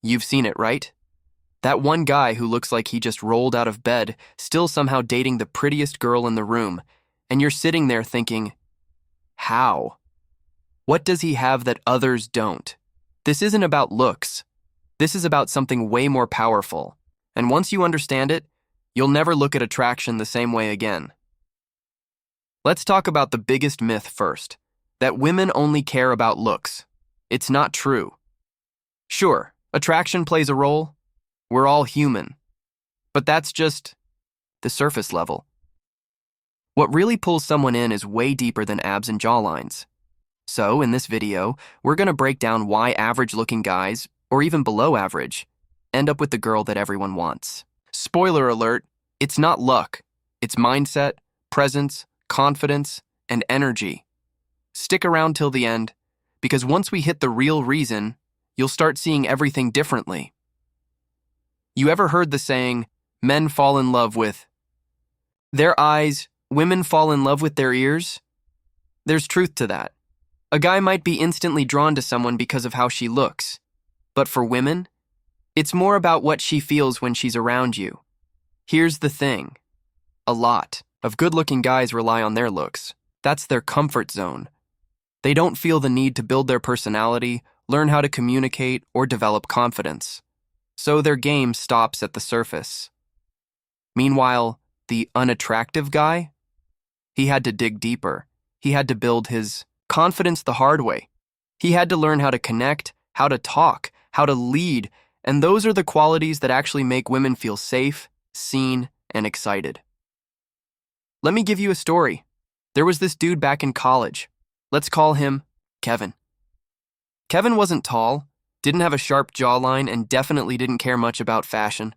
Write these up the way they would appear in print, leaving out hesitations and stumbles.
You've seen it, right? That one guy who looks like he just rolled out of bed, still somehow dating the prettiest girl in the room, and you're sitting there thinking, how? What does he have that others don't? This isn't about looks. This is about something way more powerful. And once you understand it, you'll never look at attraction the same way again. Let's talk about the biggest myth first, that women only care about looks. It's not true. Sure, attraction plays a role. We're all human. But that's just the surface level. What really pulls someone in is way deeper than abs and jawlines. So, in this video, we're going to break down why average-looking guys, or even below average, end up with the girl that everyone wants. Spoiler alert, it's not luck. It's mindset, presence, confidence, and energy. Stick around till the end, because once we hit the real reason, you'll start seeing everything differently. You ever heard the saying, men fall in love with their eyes, women fall in love with their ears? There's truth to that. A guy might be instantly drawn to someone because of how she looks. But for women, it's more about what she feels when she's around you. Here's the thing. A lot of good-looking guys rely on their looks. That's their comfort zone. They don't feel the need to build their personality, learn how to communicate, or develop confidence. So their game stops at the surface. Meanwhile, the unattractive guy? He had to dig deeper. He had to build his confidence the hard way. He had to learn how to connect, how to talk, how to lead, and those are the qualities that actually make women feel safe, seen, and excited. Let me give you a story. There was this dude back in college. Let's call him Kevin. Kevin wasn't tall, didn't have a sharp jawline, and definitely didn't care much about fashion.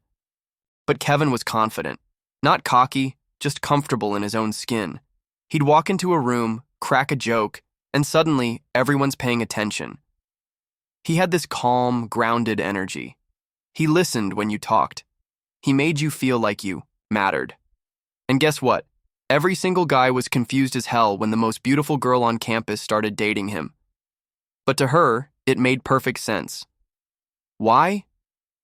But Kevin was confident. Not cocky, just comfortable in his own skin. He'd walk into a room, crack a joke, and suddenly everyone's paying attention. He had this calm, grounded energy. He listened when you talked. He made you feel like you mattered. And guess what? Every single guy was confused as hell when the most beautiful girl on campus started dating him. But to her, it made perfect sense. Why?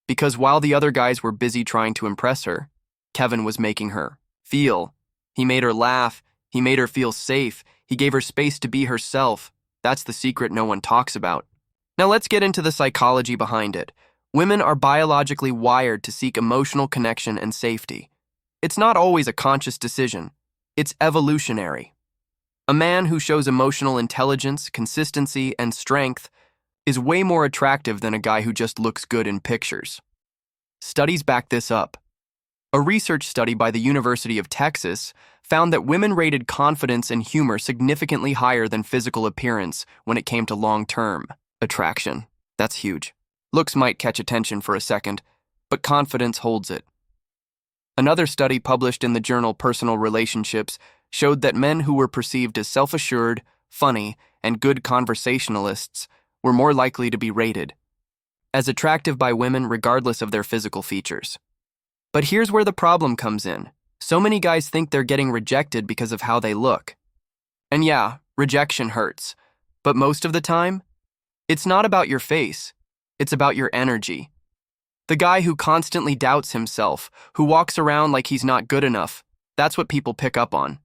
Because while the other guys were busy trying to impress her, Kevin was making her feel. He made her laugh. He made her feel safe. He gave her space to be herself. That's the secret no one talks about. Now let's get into the psychology behind it. Women are biologically wired to seek emotional connection and safety. It's not always a conscious decision. It's evolutionary. A man who shows emotional intelligence, consistency, and strength is way more attractive than a guy who just looks good in pictures. Studies back this up. A research study by the University of Texas found that women rated confidence and humor significantly higher than physical appearance when it came to long-term attraction. That's huge. Looks might catch attention for a second, but confidence holds it. Another study published in the journal Personal Relationships showed that men who were perceived as self-assured, funny, and good conversationalists were more likely to be rated as attractive by women regardless of their physical features. But here's where the problem comes in. So many guys think they're getting rejected because of how they look. And yeah, rejection hurts. But most of the time, it's not about your face. It's about your energy. The guy who constantly doubts himself, who walks around like he's not good enough, that's what people pick up on.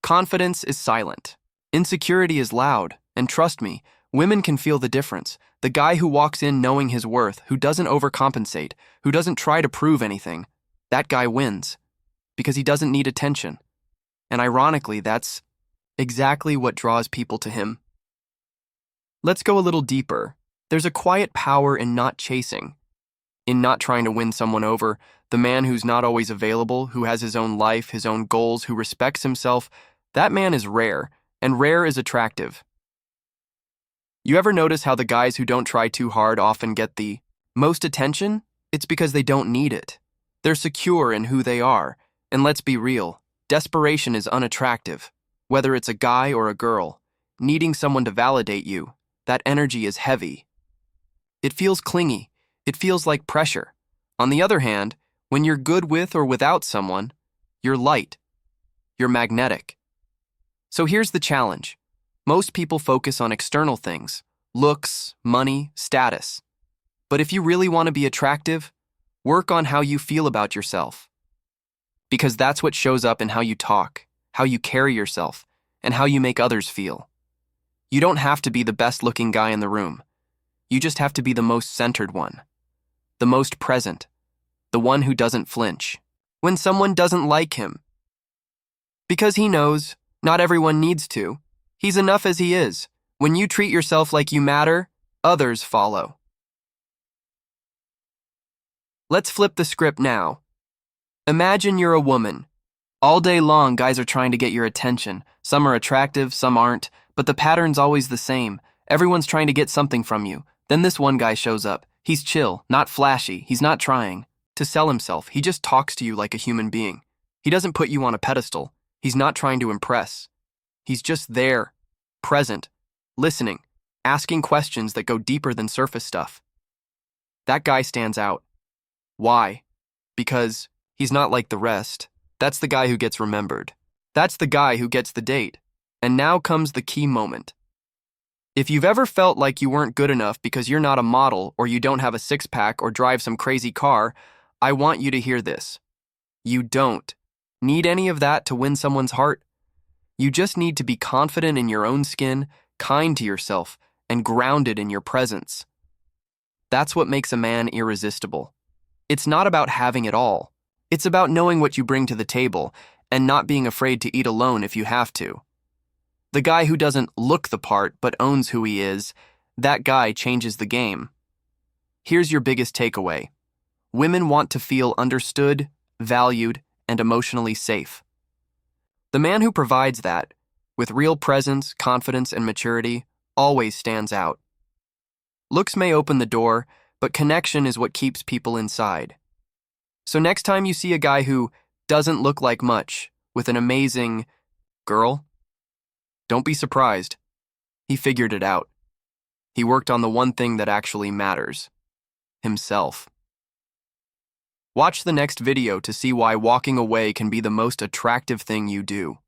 Confidence is silent. Insecurity is loud. And trust me, women can feel the difference. The guy who walks in knowing his worth, who doesn't overcompensate, who doesn't try to prove anything, that guy wins. Because he doesn't need attention. And ironically, that's exactly what draws people to him. Let's go a little deeper. There's a quiet power in not chasing. In not trying to win someone over, the man who's not always available, who has his own life, his own goals, who respects himself, that man is rare, and rare is attractive. You ever notice how the guys who don't try too hard often get the most attention? It's because they don't need it. They're secure in who they are, and let's be real, desperation is unattractive. Whether it's a guy or a girl, needing someone to validate you, that energy is heavy. It feels clingy. It feels like pressure. On the other hand, when you're good with or without someone, you're light. You're magnetic. So here's the challenge. Most people focus on external things, looks, money, status. But if you really want to be attractive, work on how you feel about yourself. Because that's what shows up in how you talk, how you carry yourself, and how you make others feel. You don't have to be the best-looking guy in the room. You just have to be the most centered one, the most present, the one who doesn't flinch when someone doesn't like him. Because he knows not everyone needs to. He's enough as he is. When you treat yourself like you matter, others follow. Let's flip the script now. Imagine you're a woman. All day long, guys are trying to get your attention. Some are attractive, some aren't, but the pattern's always the same. Everyone's trying to get something from you. Then this one guy shows up. He's chill, not flashy. He's not trying to sell himself. He just talks to you like a human being. He doesn't put you on a pedestal. He's not trying to impress. He's just there, present, listening, asking questions that go deeper than surface stuff. That guy stands out. Why? Because he's not like the rest. That's the guy who gets remembered. That's the guy who gets the date. And now comes the key moment. If you've ever felt like you weren't good enough because you're not a model or you don't have a six-pack or drive some crazy car, I want you to hear this. You don't need any of that to win someone's heart. You just need to be confident in your own skin, kind to yourself, and grounded in your presence. That's what makes a man irresistible. It's not about having it all. It's about knowing what you bring to the table and not being afraid to eat alone if you have to. The guy who doesn't look the part but owns who he is, that guy changes the game. Here's your biggest takeaway. Women want to feel understood, valued, and emotionally safe. The man who provides that, with real presence, confidence, and maturity, always stands out. Looks may open the door, but connection is what keeps people inside. So next time you see a guy who doesn't look like much, with an amazing girl, don't be surprised. He figured it out. He worked on the one thing that actually matters: himself. Watch the next video to see why walking away can be the most attractive thing you do.